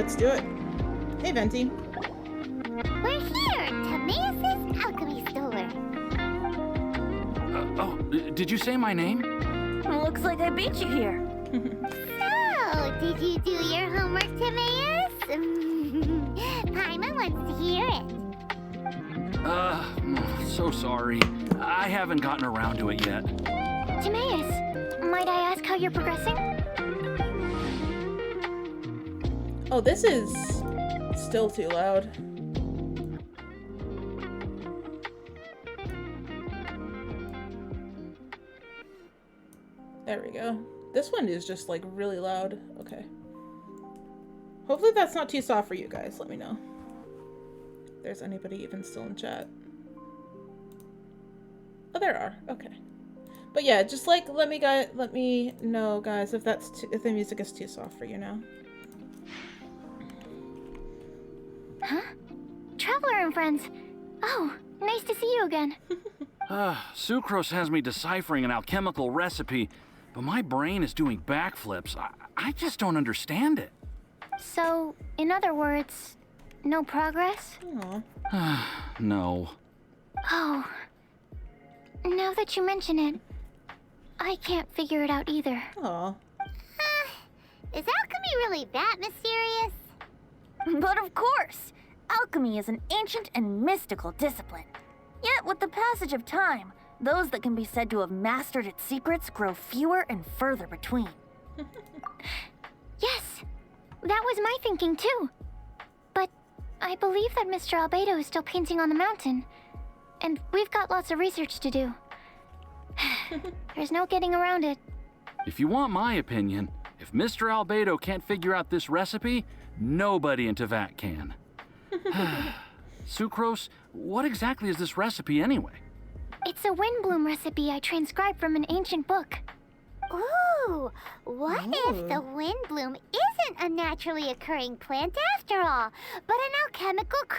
let's do it. Hey, Venti. We're here, Timaeus' alchemy store. Did you say my name? Looks like I beat you here. So, did you do your homework, Timaeus? Paimon wants to hear it. So sorry. I haven't gotten around to it yet. Timaeus, might I ask how you're progressing? Oh, this is still too loud. There we go. This one is just like really loud. Okay. Hopefully that's not too soft for you guys. Let me know if there's anybody even still in chat. Oh, there are. Okay. But yeah, just like let me know, guys, if if the music is too soft for you now. Huh? Traveler and friends. Oh, nice to see you again. Sucrose has me deciphering an alchemical recipe, but my brain is doing backflips. I just don't understand it. So, in other words, no progress? No. Oh. Now that you mention it, I can't figure it out either. Aw. Is alchemy really that mysterious? But of course! Alchemy is an ancient and mystical discipline. Yet, with the passage of time, those that can be said to have mastered its secrets grow fewer and further between. Yes, that was my thinking too. But I believe that Mr. Albedo is still painting on the mountain. And we've got lots of research to do. There's no getting around it. If you want my opinion, if Mr. Albedo can't figure out this recipe, nobody in Tevat can. Sucrose, what exactly is this recipe anyway? It's a Windblume recipe I transcribed from an ancient book. Ooh, what if the Windblume isn't a naturally occurring plant after all, but an alchemical I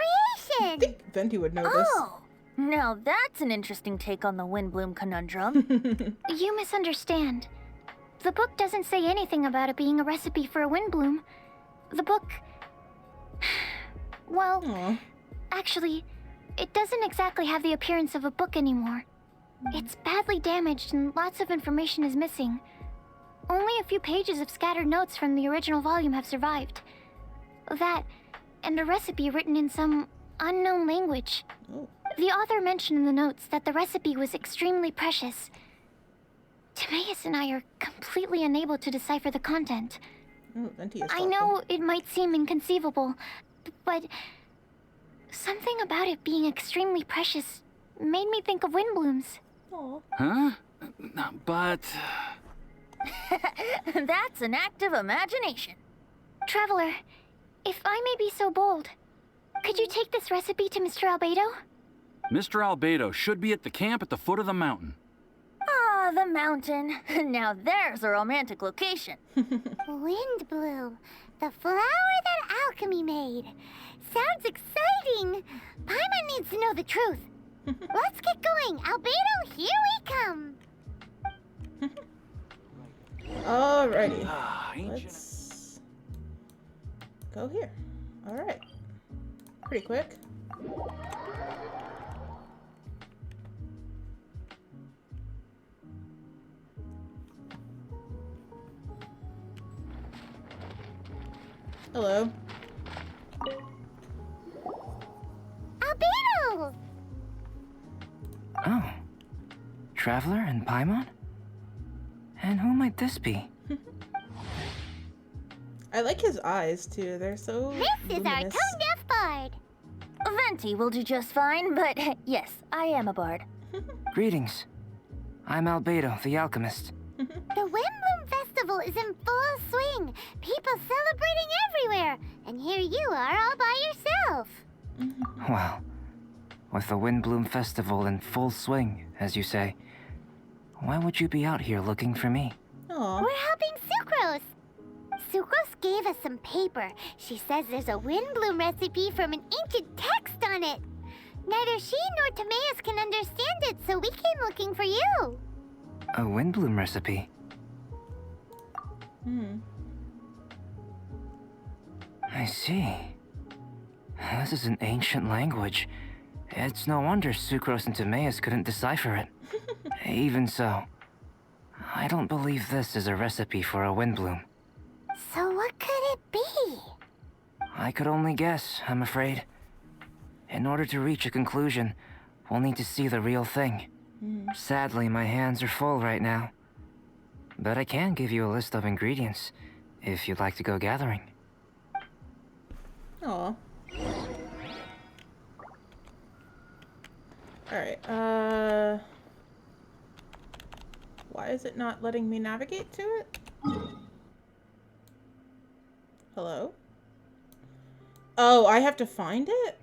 creation? think Venti would know this. Oh! Now that's an interesting take on the Windblume conundrum. You misunderstand. The book doesn't say anything about it being a recipe for a Windblume. The book... Well, Aw. actually, it doesn't exactly have the appearance of a book anymore. It's badly damaged and lots of information is missing. Only a few pages of scattered notes from the original volume have survived. That, and a recipe written in some unknown language. Oh. The author mentioned in the notes that the recipe was extremely precious. Timaeus and I are completely unable to decipher the content. Oh, Venti is I thoughtful. know it might seem inconceivable, but something about it being extremely precious made me think of Windblooms. Aw. Huh? But... That's an act of imagination. Traveler, if I may be so bold, could you take this recipe to Mr. Albedo? Mr. Albedo should be at the camp at the foot of the mountain. Ah, the mountain. Now there's a romantic location. Windblume, the flower that alchemy made. Sounds exciting. Paimon needs to know the truth. Let's get going. Albedo, here we come. Alrighty. Let's go here. Alright. Pretty quick. Hello. Albedo! Oh. Traveler and Paimon? And who might this be? I like his eyes too. They're so This is our luminous. tone-deaf bard. Venti will do just fine, but yes, I am a bard. Greetings. I'm Albedo, the alchemist. The Windblume Festival is in full swing. People celebrating everywhere. And here you are all by yourself. Well, with the Windblume Festival in full swing, as you say, why would you be out here looking for me? Aw. We're helping Sucrose. Sucrose gave us some paper. She says there's a Windblume recipe from an ancient text on it. Neither she nor Timaeus can understand it, so we came looking for you. A Windblume recipe? Hmm. I see. This is an ancient language. It's no wonder Sucrose and Timaeus couldn't decipher it. Even so, I don't believe this is a recipe for a Windblume. So what could it be? I could only guess, I'm afraid. In order to reach a conclusion, we'll need to see the real thing. Sadly, my hands are full right now. But I can give you a list of ingredients, if you'd like to go gathering. Aw. Alright, why is it not letting me navigate to it? Hello? Oh, I have to find it?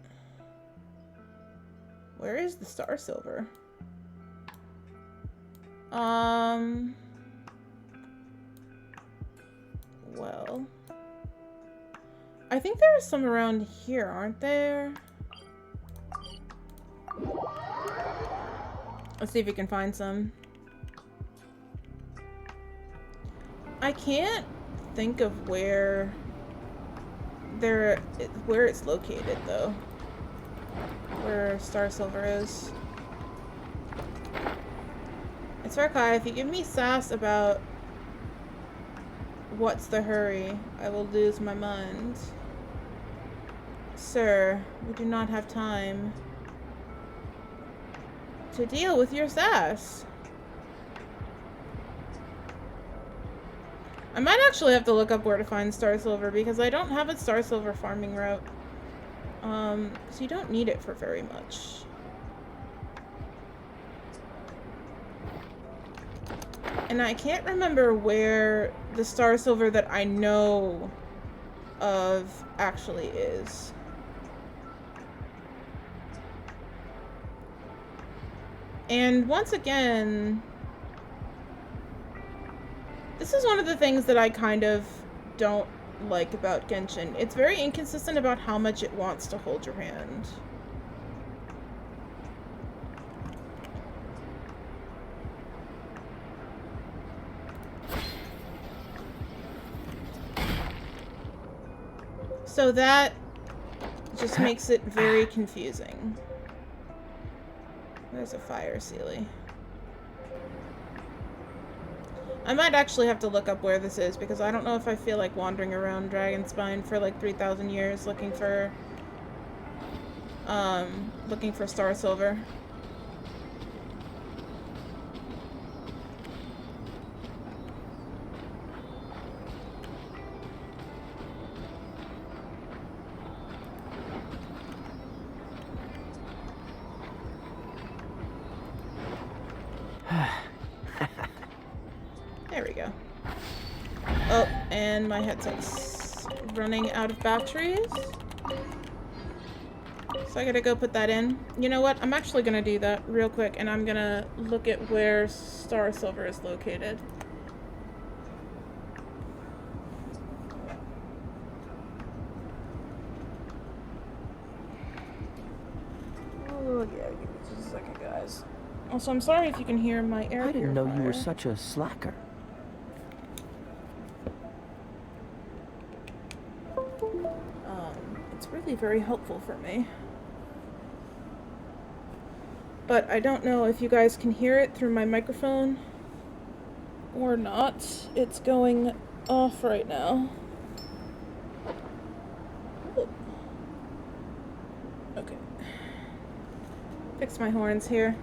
Where is the star silver? Well, I think there are some around here, aren't there? Let's see if we can find some. I can't think of where it's located though. Where star silver is. It's Kai, if you give me sass about what's the hurry, I will lose my mind. Sir, we do not have time to deal with your sass. I might actually have to look up where to find star silver because I don't have a star silver farming route. So you don't need it for very much. And I can't remember where the star silver that I know of actually is. And once again, this is one of the things that I kind of don't like about Genshin. It's very inconsistent about how much it wants to hold your hand. So that just makes it very confusing. There's a fire sealy. I might actually have to look up where this is because I don't know if I feel like wandering around Dragonspine for like 3,000 years looking for star silver. There we go. Oh, and my headset's running out of batteries. So I gotta go put that in. You know what? I'm actually gonna do that real quick and I'm gonna look at where star silver is located. Oh yeah, give me just a second, guys. Also, I'm sorry if you can hear my air I didn't know you were purifier. such a slacker. It's really very helpful for me. But I don't know if you guys can hear it through my microphone or not. It's going off right now. Ooh. Okay. Fix my horns here.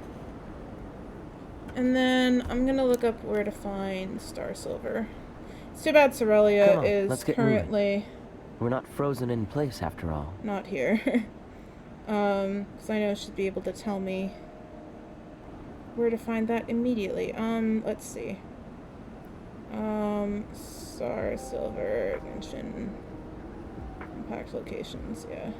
And then I'm gonna look up where to find star silver. It's too bad Come Cerelia on, is let's get moving. currently We're not frozen in place after all. not here. Because I know she'd be able to tell me where to find that immediately. Let's see. Star silver Genshin impact locations, yeah.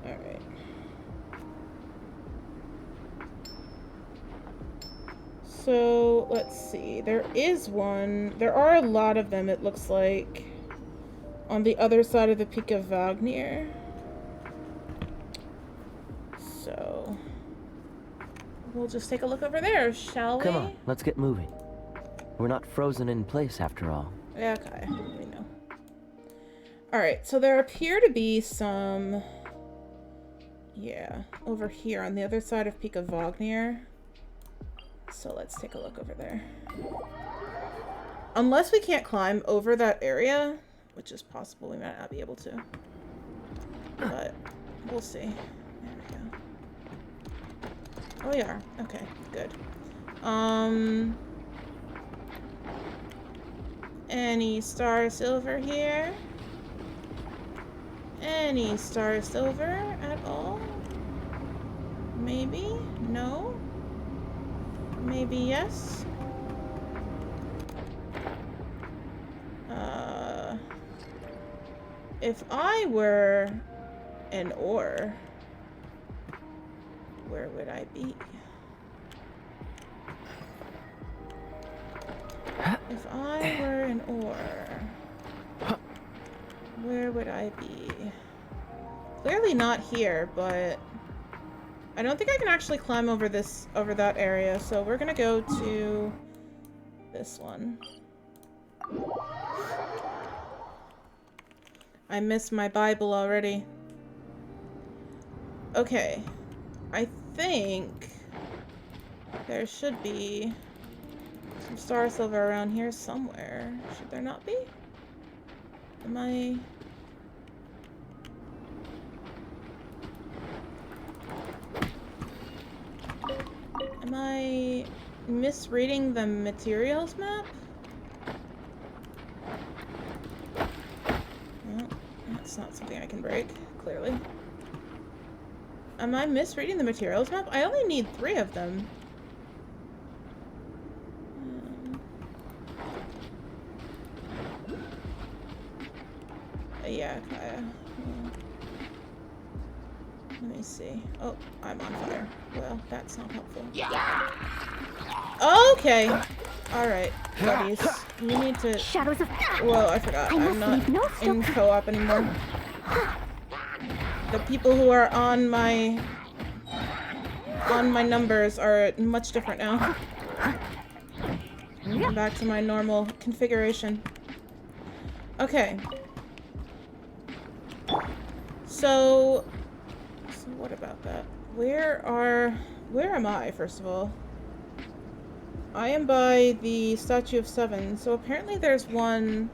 Alright. So So, let's see. There is one. There are a lot of them, it looks like, on the other side of the Peak of Wagner. So, we'll just take a look over there, shall we? Come on, let's get moving. We're not frozen in place after all. Yeah, okay. We know. Alright, so there appear to be some... Yeah, over here on the other side of Peak of Wagner. So let's take a look over there. Unless we can't climb over that area, which is possible, we might not be able to. But we'll see. There we go. Oh, we are. Okay, good. Any star silver here? Any star silver at all? Maybe? No? Maybe yes? If I were an ore, where would I be? If I were an ore, where would I be? Clearly not here, but I don't think I can actually climb over that area, so we're gonna go to this one. I missed my Bible already. Okay. I think there should be some star silver around here somewhere. Should there not be? Am I misreading the materials map? Well, that's not something I can break, clearly. Am I misreading the materials map? I only need 3 of them. Yeah, Kaya. Let me see. Oh, I'm on fire. Well, that's not helpful. Okay. Alright, buddies. You need to... Shadows of... Whoa, I forgot. I'm not in co-op anymore. The people who are on my numbers are much different now. I'm back to my normal configuration. Okay. So what about that? Where am I, first of all? I am by the Statue of Seven, so apparently there's one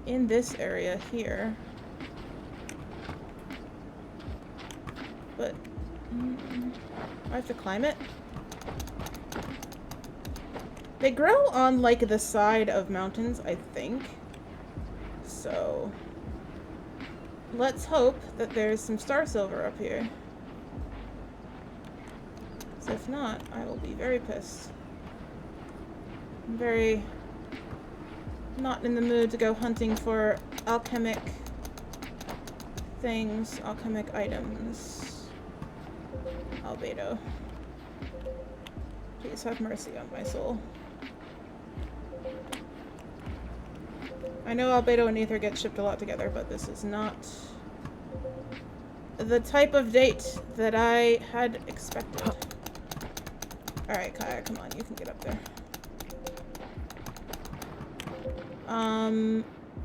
in this area here. But I have to climb it? They grow on, like, the side of mountains, I think. So let's hope that there's some star silver up here. So if not, I will be very pissed. I'm very not in the mood to go hunting for alchemic things, alchemic items. Albedo, please have mercy on my soul. I know Albedo and Aether get shipped a lot together, but this is not the type of date that I had expected. Alright, Kaya, come on, you can get up there.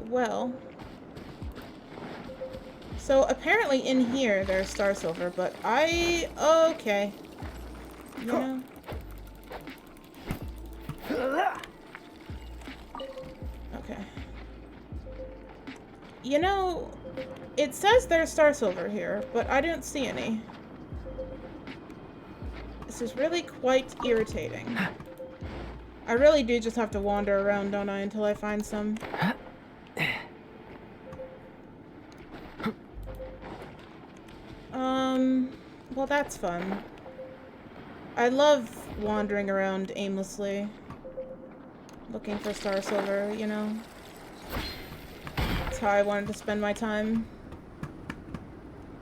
Well. So apparently in here there's star silver, but okay. You know? Okay. You know, it says there's star silver here, but I didn't see any. This is really quite irritating. I really do just have to wander around, don't I, until I find some. Well, that's fun. I love wandering around aimlessly, looking for star silver, you know? That's how I wanted to spend my time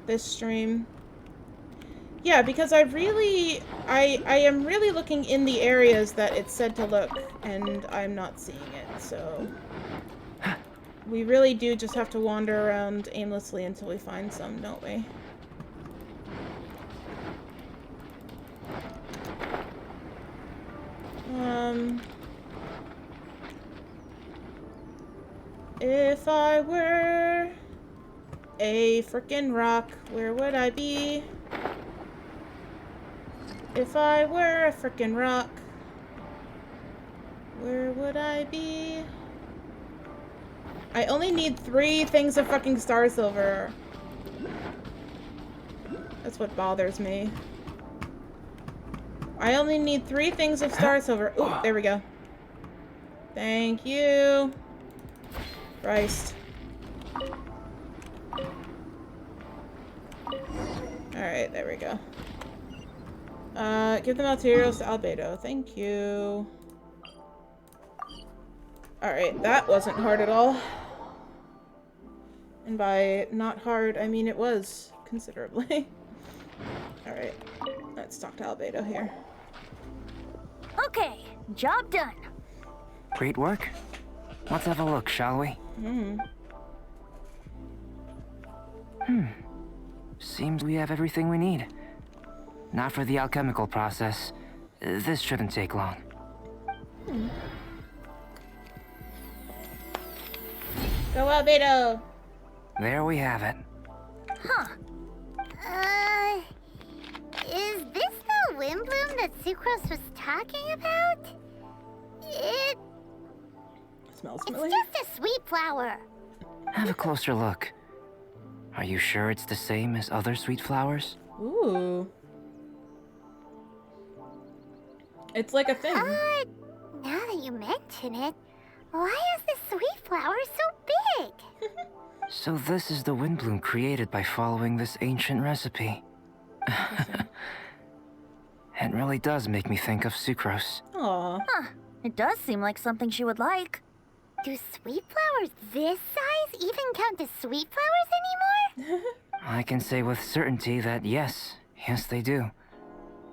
this stream. Yeah, because I am really looking in the areas that it said to look, and I'm not seeing it, so... We really do just have to wander around aimlessly until we find some, don't we? If I were a frickin' rock, where would I be? If I were a frickin' rock, where would I be? I only need 3 things of fucking star silver. That's what bothers me. I only need 3 things of star silver. Ooh, there we go. Thank you. Christ. Alright, there we go. Give the materials to Albedo. Thank you. Alright, that wasn't hard at all. And by not hard, I mean it was considerably. Alright, let's talk to Albedo here. Okay, job done. Great work. Let's have a look, shall we? Seems we have everything we need. Not for the alchemical process. This shouldn't take long. Go Albedo! There we have it. Huh. Is this the Windblume that Sucrose was talking about? It Smells It's familiar. just a sweet flower. Have a closer look. Are you sure it's the same as other sweet flowers? Ooh. It's like a thing. Now that you mention it, why is this sweet flower so big? So this is the Windblume created by following this ancient recipe. It really does make me think of Sucrose. Aw. Huh. It does seem like something she would like. Do sweet flowers this size even count as sweet flowers anymore? I can say with certainty that yes, they do.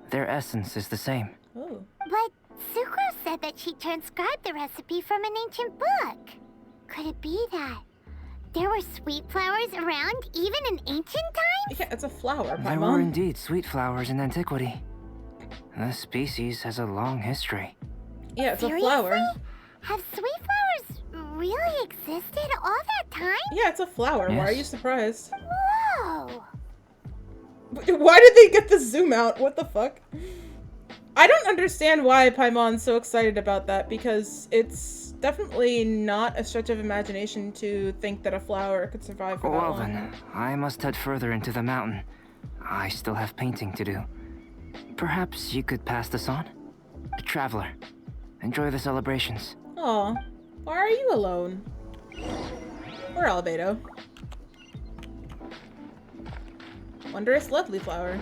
Their essence is the same. Oh. But Sucrose said that she transcribed the recipe from an ancient book. Could it be that there were sweet flowers around even in ancient times? Yeah, it's a flower, There Paimon. were indeed sweet flowers in antiquity. This species has a long history. Yeah, it's a Seriously? flower. Have sweet flowers really existed all that time? Yeah, it's a flower. Why are Yes. you surprised? Whoa! Why did they get the zoom out? What the fuck? I don't understand why Paimon's so excited about that, because it's definitely not a stretch of imagination to think that a flower could survive for that Well long. then, I must head further into the mountain. I still have painting to do. Perhaps you could pass this on? Traveler, enjoy the celebrations. Aw, why are you alone? Or Albedo. Wondrous lovely flower.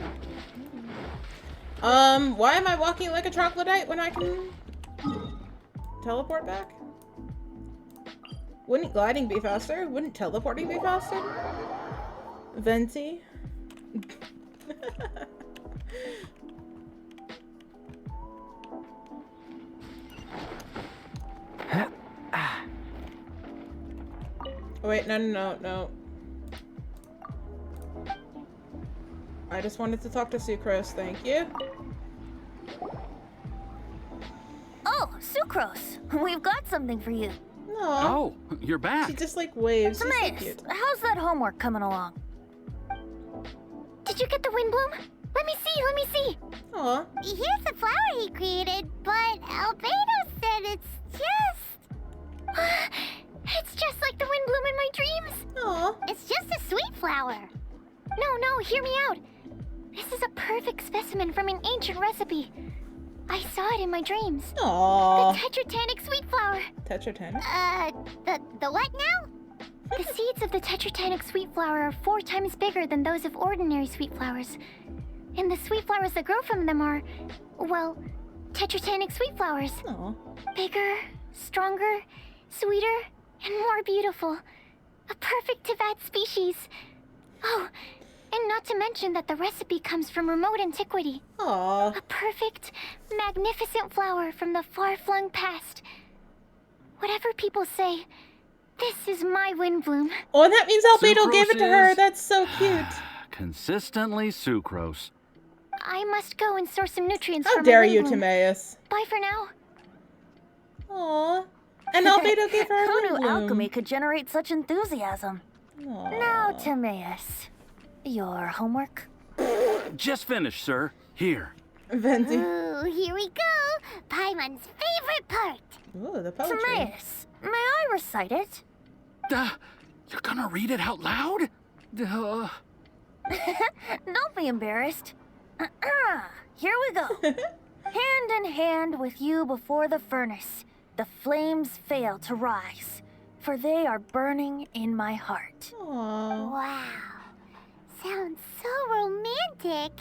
Why am I walking like a troglodyte when I can teleport back? Wouldn't gliding be faster? Wouldn't teleporting be faster? Venti? Oh, wait, no. I just wanted to talk to Sucrose, thank you. Oh, Sucrose, we've got something for you. Aw. Oh, you're back. She just like waves. She's so Samaeus, cute. how's that homework coming along? Did you get the Windblume? Let me see. Aw. Here's the flower he created, but Albedo said it's just... it's just like the Windblume in my dreams. Aw. It's just a sweet flower. No, hear me out. This is a perfect specimen from an ancient recipe. I saw it in my dreams. Aw. The tetratanic sweet flower. Tetratanic? The what now? The seeds of the tetratanic sweet flower are 4 times bigger than those of ordinary sweet flowers. And the sweet flowers that grow from them are, well, tetratanic sweet flowers. Aw. Bigger, stronger, sweeter, and more beautiful. A perfect Tivat species. Oh, And not to mention that the recipe comes from remote antiquity. Aw. A perfect, magnificent flower from the far-flung past. Whatever people say, this is my Windblume. Oh, and that means Albedo gave it to her. Sucrose That's so cute. Consistently sucrose. I must go and source some nutrients How for my dare you, Windblume. Timaeus. Bye for now. Aw. And Albedo gave her a Who knew Windblume. alchemy could generate such enthusiasm? Aw. Now, Timaeus, your homework? Just finished, sir. Here. Venti. Ooh, here we go. Paimon's favorite part. Ooh, the poetry. Timaeus, may I recite it? You're gonna read it out loud? Don't be embarrassed. Here we go. Hand in hand with you before the furnace, the flames fail to rise, for they are burning in my heart. Aw. Wow. Sounds so romantic.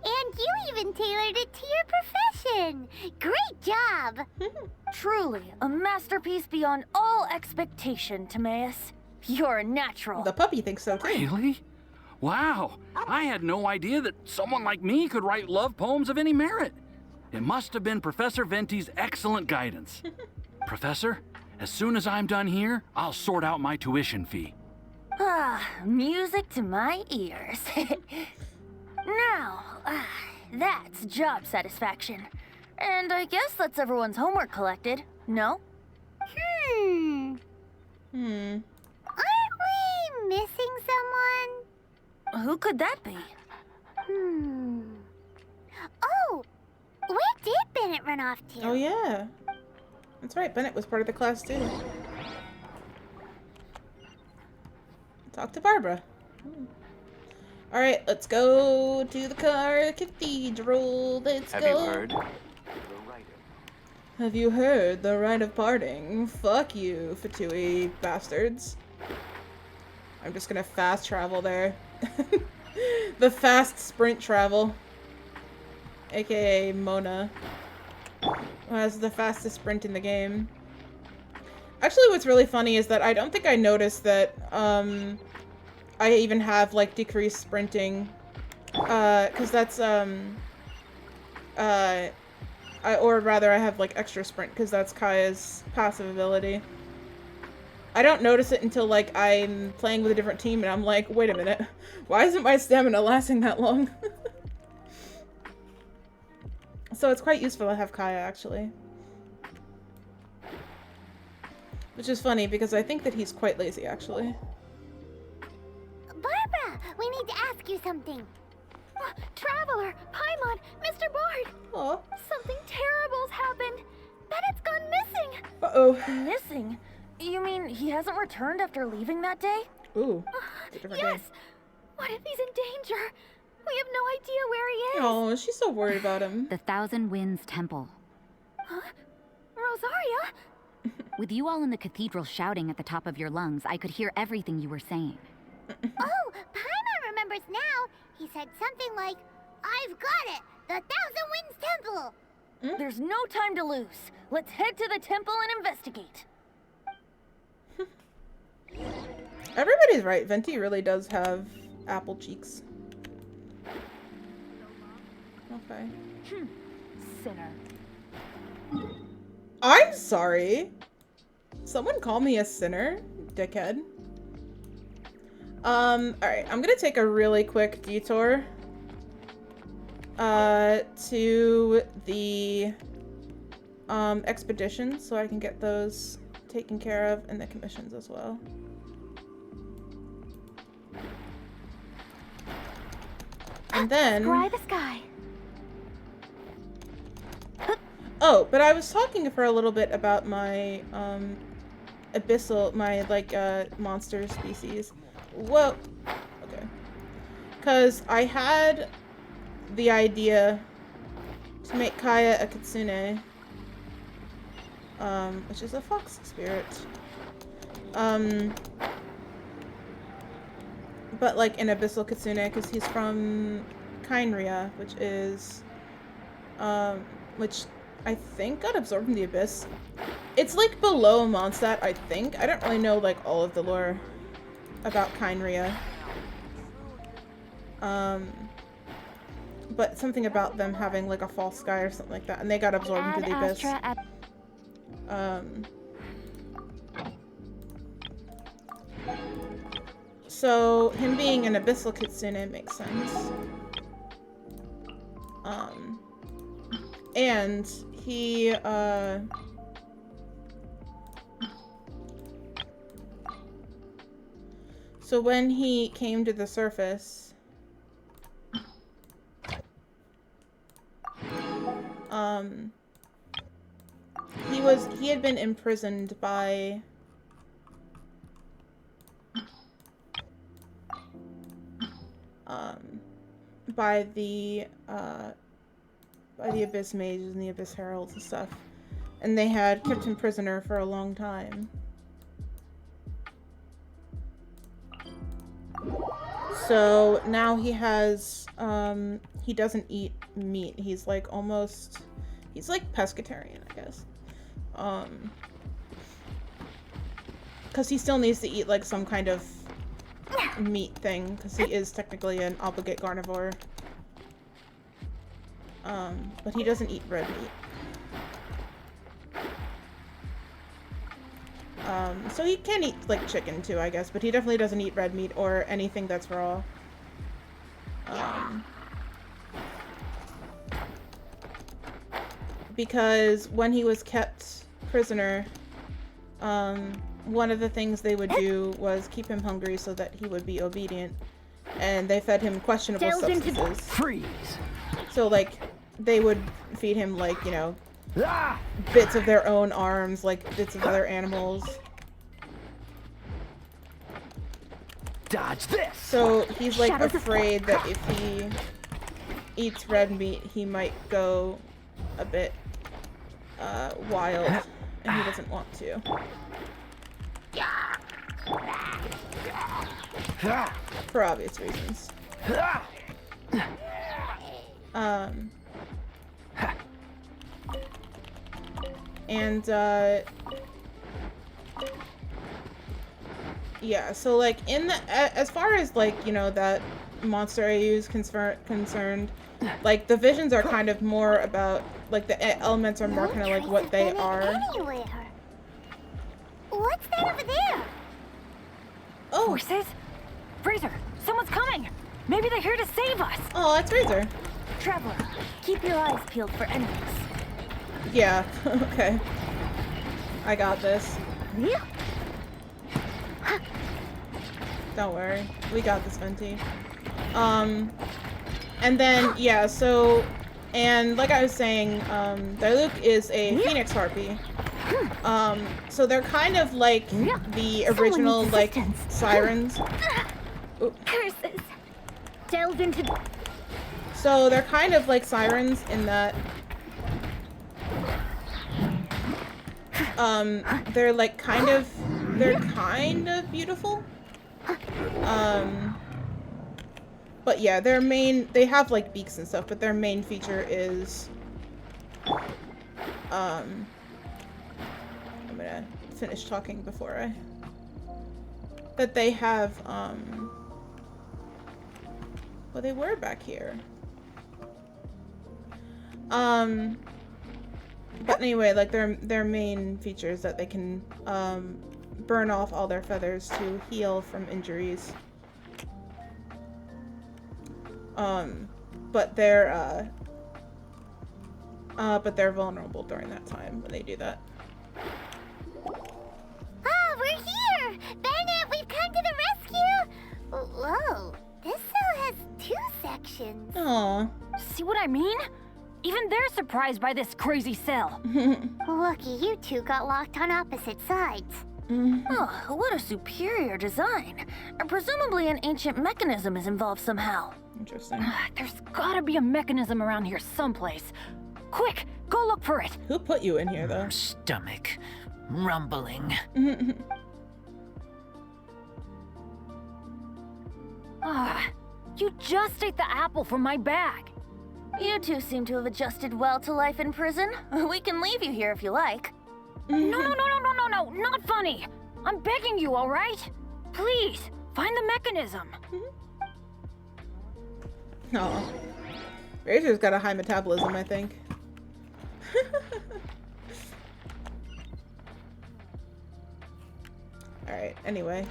And you even tailored it to your profession. Great job. Truly, a masterpiece beyond all expectation, Timaeus. You're a natural. The puppy thinks so too. Really? Wow. I had no idea that someone like me could write love poems of any merit. It must have been Professor Venti's excellent guidance. Professor, as soon as I'm done here, I'll sort out my tuition fee. Ah, music to my ears. Now, that's job satisfaction. And I guess that's everyone's homework collected, no? Hmm. Aren't we missing someone? Who could that be? Oh, where did Bennett run off to? Oh, yeah. That's right. Bennett was part of the class too. Talk to Barbara. Alright, let's go to the cathedral. Let's Have go. you heard? Have you heard the rite of parting? Fuck you, Fatui bastards. I'm just gonna fast travel there. The fast sprint travel. AKA Mona. Who has the fastest sprint in the game. Actually, what's really funny is that I don't think I noticed that, I even have, like, decreased sprinting. Cause that's, or rather, I have, like, extra sprint, because that's Kaya's passive ability. I don't notice it until, like, I'm playing with a different team, and I'm like, wait a minute, why isn't my stamina lasting that long? So it's quite useful to have Kaya, actually. Which is funny, because I think that he's quite lazy, actually. Barbara, we need to ask you something. Traveler, Paimon, Mr. Bard. Aw. Something terrible's happened. Bennett's gone missing. Uh-oh. Missing? You mean he hasn't returned after leaving that day? Ooh. It's a different Yes. game. What if he's in danger? We have no idea where he is. Oh, she's so worried about him. The Thousand Winds Temple. Rosaria? With you all in the cathedral shouting at the top of your lungs, I could hear everything you were saying. Oh, Paimon remembers now. He said something like, I've got it! The Thousand Winds Temple! There's no time to lose. Let's head to the temple and investigate. Everybody's right. Venti really does have apple cheeks. Okay. Sinner. I'm sorry. Someone call me a sinner, dickhead. Alright, I'm gonna take a really quick detour to the expedition so I can get those taken care of and the commissions as well. And then Scry the sky. oh, but I was talking to her a little bit about my abyssal, my like monster species. Whoa. Okay. Because I had the idea to make Kaya a kitsune, which is a fox spirit. But like an abyssal kitsune, because he's from Kainria, which is, which I think got absorbed in the abyss. It's like below Mondstadt, I think. I don't really know like all of the lore about Kainria. But something about them having like a false sky or something like that, and they got absorbed into the abyss. So him being an abyssal kitsune makes sense. And he so when he came to the surface, he had been imprisoned by the Abyss Mages and the Abyss Heralds and stuff. And they had kept him prisoner for a long time. So now he has, he doesn't eat meat. He's like he's like pescatarian, I guess. Because he still needs to eat like some kind of meat thing, because he is technically an obligate carnivore. But he doesn't eat red meat. So he can eat like chicken too, I guess, but he definitely doesn't eat red meat or anything that's raw. Because when he was kept prisoner, one of the things they would do was keep him hungry so that he would be obedient, and they fed him questionable substances. Freeze! So like, they would feed him like, you know, bits of their own arms, like bits of other animals. Dodge this! So he's like afraid that if he eats red meat, he might go a bit wild, and he doesn't want to. For obvious reasons. And yeah, so like in the as far as like, you know, that monster AU is concerned, like the visions are kind of more about like the elements are more kind of like what they are. Anywhere. What's that over there? Oh, Horses? Razor, someone's coming! Maybe they're here to save us! oh, that's Razor. Traveler, keep your eyes peeled for enemies. Yeah, okay. I got this. Yeah. Don't worry. We got this, Venti. And then, yeah, so, and like I was saying, Diluc is a Phoenix Harpy. So they're kind of like the original, like, sirens. Ooh. Curses. Delve into. So they're kind of like sirens in that, they're like kind of beautiful. But yeah, they have like beaks and stuff, but their main feature is, I'm gonna finish talking before that they have, well, they were back here. But anyway, like their main feature is that they can, burn off all their feathers to heal from injuries. But they're vulnerable during that time when they do that. Ah, we're here! Bennett, we've come to the rescue! Whoa, this cell has 2 sections. Aw. See what I mean? Even they're surprised by this crazy cell. Lucky you two got locked on opposite sides. Oh, what a superior design. Presumably an ancient mechanism is involved somehow. Interesting. There's gotta be a mechanism around here someplace. Quick, go look for it. Who put you in here, though? Stomach rumbling. You just ate the apple from my bag. You two seem to have adjusted well to life in prison. We can leave you here if you like. No, not funny. I'm begging you, all right? Please, find the mechanism. Oh. Razor's got a high metabolism, I think. Alright, anyway.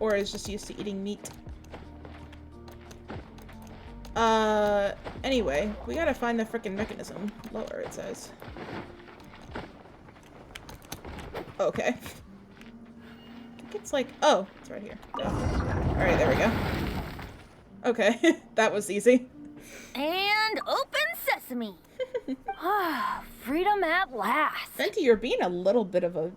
Or is just used to eating meat. Anyway, we gotta find the frickin' mechanism. Lower, it says. Okay. I think it's like, oh, it's right here. Alright, there we go. Okay, that was easy. And open sesame. Freedom at last. Venti, you're being a little bit of a...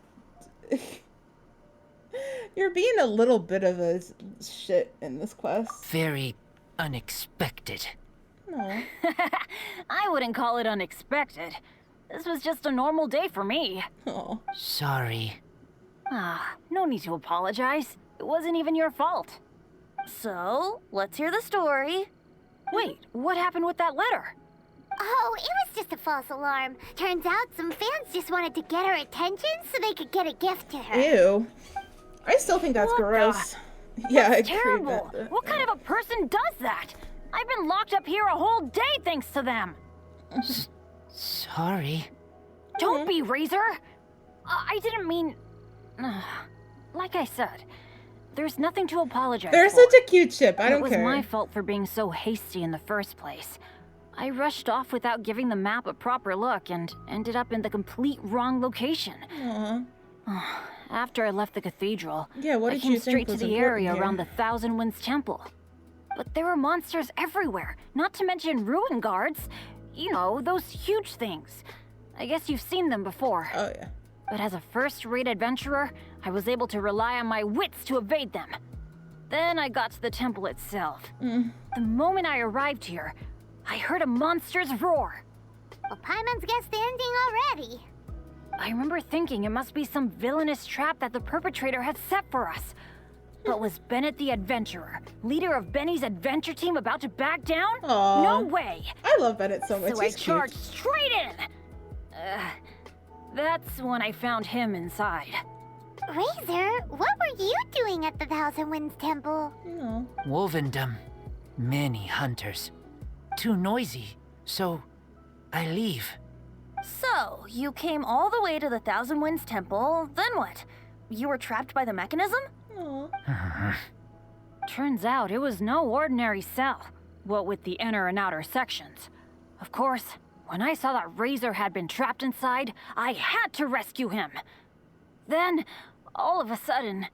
You're being a little bit of a shit in this quest. Very unexpected. No. I wouldn't call it unexpected. This was just a normal day for me. Oh. Sorry. No need to apologize. It wasn't even your fault. So, let's hear the story. Wait, what happened with that letter? Oh, it was just a false alarm. Turns out some fans just wanted to get her attention so they could get a gift to her. Ew. I still think that's What gross. Yeah, I agree. Terrible. That, What kind of a person does that? I've been locked up here a whole day thanks to them. Sorry. Don't be, Razor. I didn't mean... like I said, there's nothing to apologize They're for. such a cute ship. I don't care. It was my fault for being so hasty in the first place. I rushed off without giving the map a proper look and ended up in the complete wrong location. Aww. After I left the cathedral, Yeah, what I did came you think straight to was the important area here? around the Thousand Winds Temple. But there were monsters everywhere, not to mention ruin guards. You know, those huge things. I guess you've seen them before. Oh, yeah. But as a first-rate adventurer, I was able to rely on my wits to evade them. Then I got to the temple itself. The moment I arrived here, I heard a monster's roar. Well, Paimon's guessed the ending already. I remember thinking it must be some villainous trap that the perpetrator had set for us. But was Bennett the adventurer, leader of Benny's adventure team, about to back down? Aw. No way! I love Bennett so much. So I He's cute. charged straight in! That's when I found him inside. Razor, what were you doing at the Thousand Winds Temple? No. Wolvendom. Many hunters. Too noisy, so I leave. So, you came all the way to the Thousand Winds Temple, then what? You were trapped by the mechanism? Aw. Turns out it was no ordinary cell, what with the inner and outer sections. Of course, when I saw that Razor had been trapped inside, I had to rescue him. Then, all of a sudden,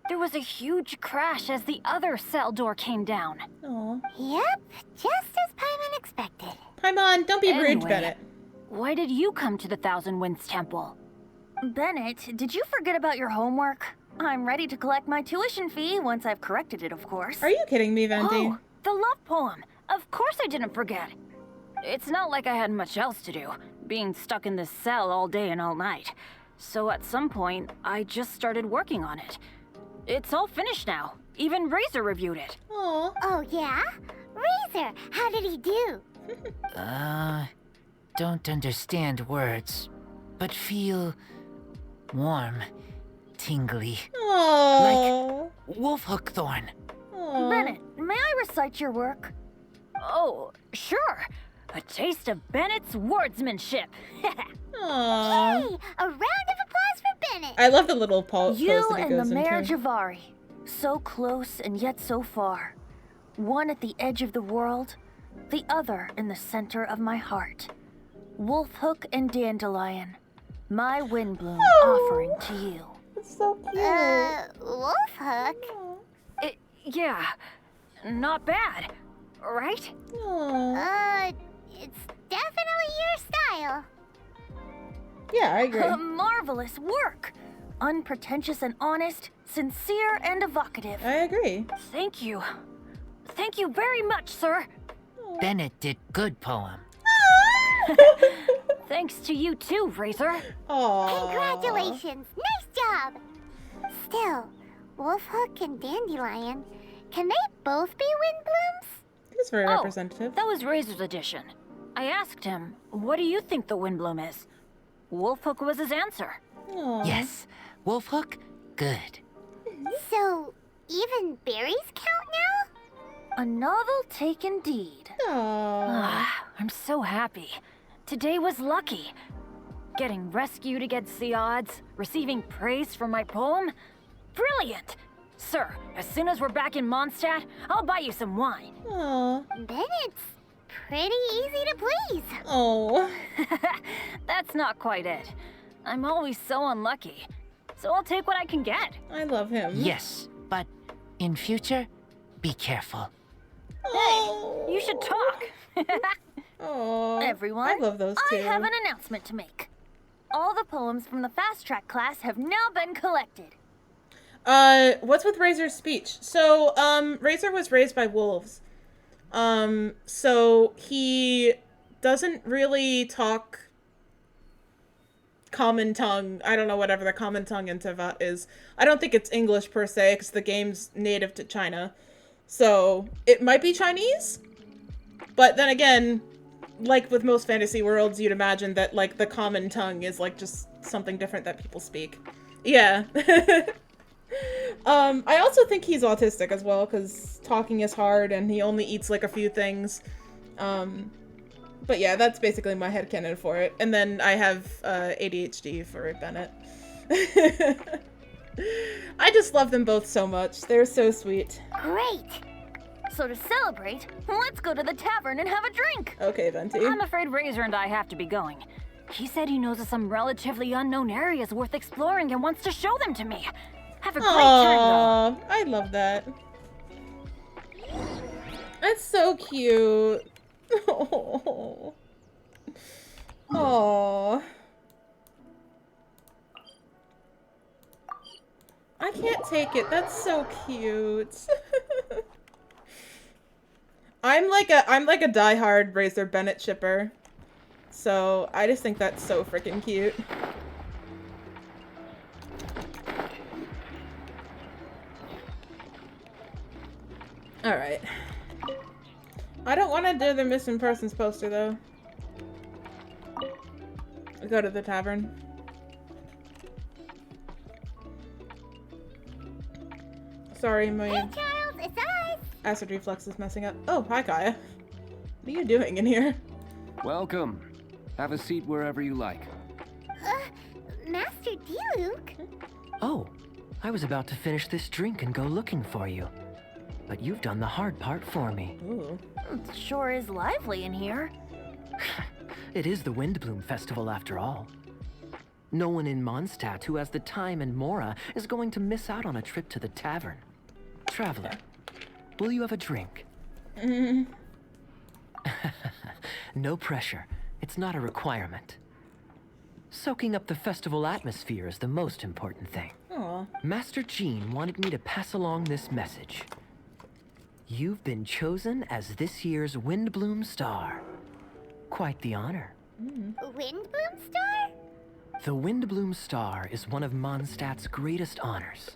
there was a huge crash as the other cell door came down. Aw. Yep, just as Paimon expected. Paimon, don't be rude, Anyway. Bennett. Why did you come to the Thousand Winds Temple? Bennett, did you forget about your homework? I'm ready to collect my tuition fee once I've corrected it, of course. Are you kidding me, Venti? Oh, the love poem. Of course I didn't forget. It's not like I had much else to do, being stuck in this cell all day and all night. So at some point, I just started working on it. It's all finished now. Even Razor reviewed it. Aw. Oh, yeah? Razor, how did he do? Don't understand words, but feel warm, tingly, Aww. wolfhook thorn. Aww. Bennett, may I recite your work? Oh, sure. A taste of Bennett's wordsmanship. Aww. Hey, a round of applause for Bennett. I love the little pose You that he and the goes Mayor into. Javari, so close and yet so far. One at the edge of the world, the other in the center of my heart. Wolfhook and Dandelion, my Windblume offering to you. It's so cute. Wolfhook? Yeah, not bad, right? Aww. It's definitely your style. Yeah, I agree. Marvelous work! Unpretentious and honest, sincere and evocative. I agree. Thank you. Thank you very much, sir. Bennett did good poem. Thanks to you too, Razor. Aww. Congratulations. Nice job. Still, Wolfhook and Dandelion, can they both be Windblooms? He's very Oh, representative. That was Razor's edition. I asked him, what do you think the Windblume is? Wolfhook was his answer. Aww. Yes, wolfhook, good. So, even berries count now? A novel take indeed. Aww. I'm so happy. Today was lucky. Getting rescued against the odds, receiving praise for my poem. Brilliant! Sir, as soon as we're back in Mondstadt, I'll buy you some wine. Aww. Bennett's pretty easy to please. Oh. That's not quite it. I'm always so unlucky. So I'll take what I can get. I love him. Yes, but in future, be careful. Oh. You should talk. Aw. Everyone, I love those two. I have an announcement to make. All the poems from the fast track class have now been collected. What's with Razor's speech? So, Razor was raised by wolves. So he doesn't really talk common tongue. I don't know, whatever the common tongue in Tevat is. I don't think it's English per se, because the game's native to China. So, it might be Chinese? But then again, like with most fantasy worlds, you'd imagine that, like, the common tongue is, like, just something different that people speak. Yeah. I also think he's autistic as well, because talking is hard, and he only eats, like, a few things. But yeah, that's basically my headcanon for it. And then I have ADHD for Bennett. I just love them both so much. They're so sweet. Great. So to celebrate, let's go to the tavern and have a drink. Okay, Venti. I'm afraid Razor and I have to be going. He said he knows of some relatively unknown areas worth exploring and wants to show them to me. Have a great time, though. Aww, I love that. That's so cute. Aww. Aww. I can't take it. That's so cute. I'm like a diehard Razor Bennett shipper. So I just think that's so freaking cute. Alright. I don't want to do the missing persons poster, though. Go to the tavern. Sorry, my Hey, Charles, it's us. acid reflux is messing up. Oh, hi, Kaya. What are you doing in here? Welcome. Have a seat wherever you like. Master Diluc? Oh, I was about to finish this drink and go looking for you. But you've done the hard part for me. Ooh. It sure is lively in here. It is the Windblume Festival after all. No one in Mondstadt who has the time and mora is going to miss out on a trip to the tavern. Traveler, will you have a drink? No pressure. It's not a requirement. Soaking up the festival atmosphere is the most important thing. Aw. Master Jean wanted me to pass along this message. You've been chosen as this year's Windblume Star. Quite the honor. Windblume Star? The Windblume Star is one of Mondstadt's greatest honors.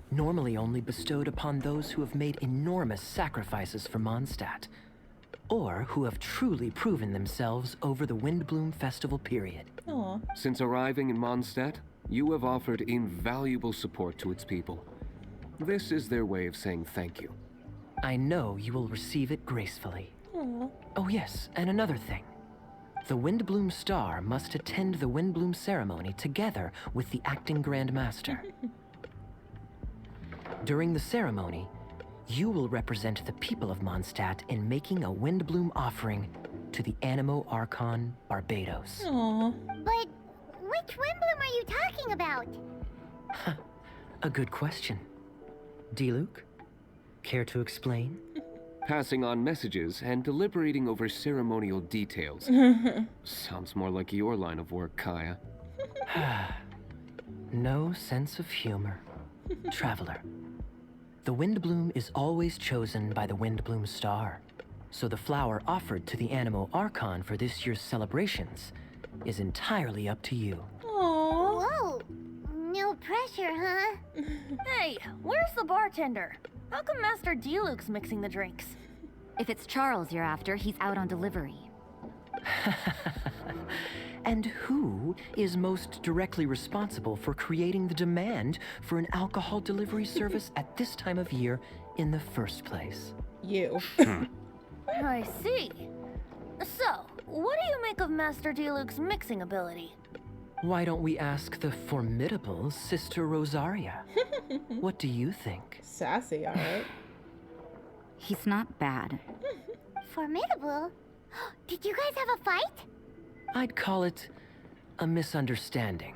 Normally only bestowed upon those who have made enormous sacrifices for Mondstadt, or who have truly proven themselves over the Windblume Festival period. Aw. Since arriving in Mondstadt, you have offered invaluable support to its people. This is their way of saying thank you. I know you will receive it gracefully. Aw. Oh yes, and another thing. The Windblume Star must attend the Windblume ceremony together with the acting Grand Master. During the ceremony, you will represent the people of Mondstadt in making a Windblume offering to the Animo Archon Barbados. Aw. But which Windblume are you talking about? A good question. Diluc, care to explain? Passing on messages and deliberating over ceremonial details. Sounds more like your line of work, Kaya. No sense of humor. Traveler. The Windblume is always chosen by the Windblume Star, so the flower offered to the Animo Archon for this year's celebrations is entirely up to you. Aw. Whoa. No pressure, huh? Hey, where's the bartender? How come Master Diluc's mixing the drinks? If it's Charles you're after, he's out on delivery. And who is most directly responsible for creating the demand for an alcohol delivery service at this time of year in the first place? You. I see. So, what do you make of Master D-Luke's mixing ability? Why don't we ask the formidable Sister Rosaria? What do you think? Sassy, alright. He's not bad. Formidable? Did you guys have a fight? I'd call it a misunderstanding.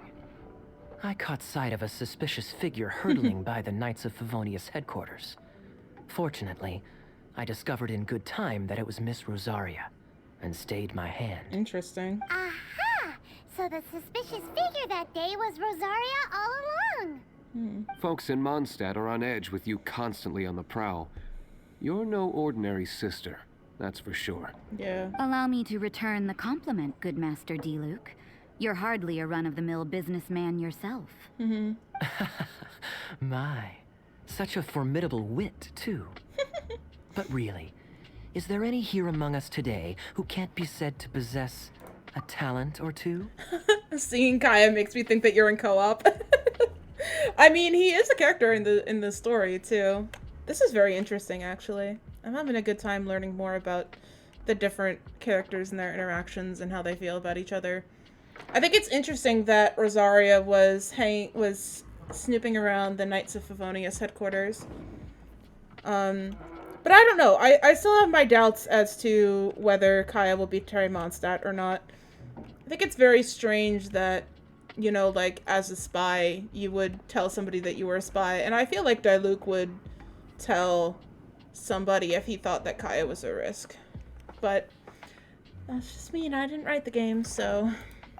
I caught sight of a suspicious figure hurtling by the Knights of Favonius headquarters. Fortunately, I discovered in good time that it was Miss Rosaria, and stayed my hand. Interesting. Aha! So the suspicious figure that day was Rosaria all along. Folks in Mondstadt are on edge with you constantly on the prowl. You're no ordinary sister, that's for sure. Yeah. Allow me to return the compliment, good Master D-Luke. You're hardly a run-of-the-mill businessman yourself. My, such a formidable wit, too. But really, is there any here among us today who can't be said to possess a talent or two? Seeing Kaya makes me think that you're in co-op. I mean, he is a character in the story too. This is very interesting, actually. I'm having a good time learning more about the different characters and their interactions and how they feel about each other. I think it's interesting that Rosaria was snooping around the Knights of Favonius headquarters. But I don't know. I still have my doubts as to whether Kaya will betray Mondstadt or not. I think it's very strange that, you know, like, as a spy, you would tell somebody that you were a spy. And I feel like Diluc would tell somebody if he thought that Kaya was a risk. But that's just me, and I didn't write the game, so...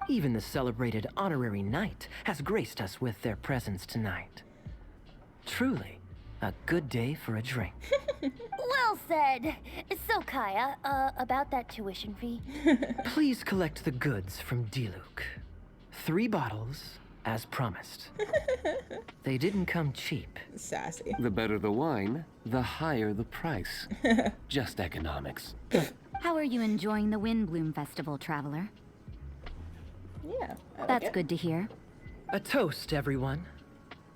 Even the celebrated honorary knight has graced us with their presence tonight. Truly, a good day for a drink. Well said. So, Kaya, about that tuition fee? Please collect the goods from D-Luke. 3 bottles, as promised. They didn't come cheap. Sassy. The better the wine, the higher the price. Just economics. How are you enjoying the Windblume Festival, traveler? Yeah, I like That's it. good to hear. A toast, everyone,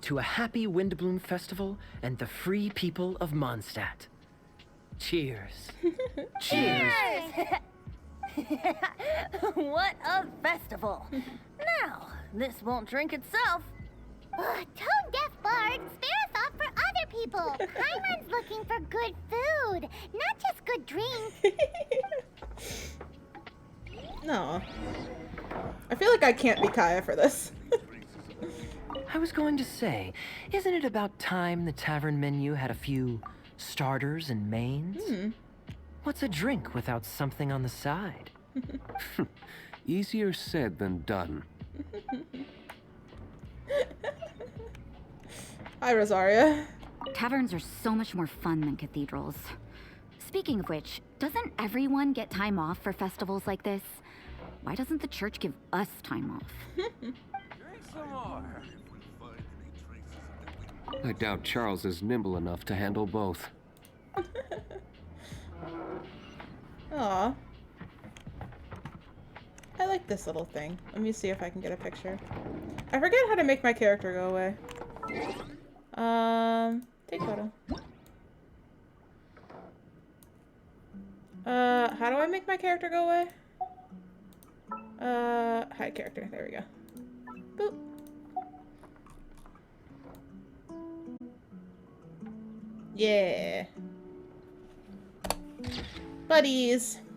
to a happy Windblume Festival and the free people of Mondstadt. Cheers. Cheers. What a festival. Now, this won't drink itself. Tone-deaf bard, spare a thought for other people. Paimon's looking for good food, not just good drink. No. I feel like I can't be Kaya for this. I was going to say, isn't it about time the tavern menu had a few starters and mains? What's a drink without something on the side? Easier said than done. Hi, Rosaria. Taverns are so much more fun than cathedrals. Speaking of which, doesn't everyone get time off for festivals like this? Why doesn't the church give us time off? I doubt Charles is nimble enough to handle both. Aw. I like this little thing. Let me see if I can get a picture. I forget how to make my character go away. Take photo. How do I make my character go away? Hide character. There we go. Boop. Yeah. Buddies.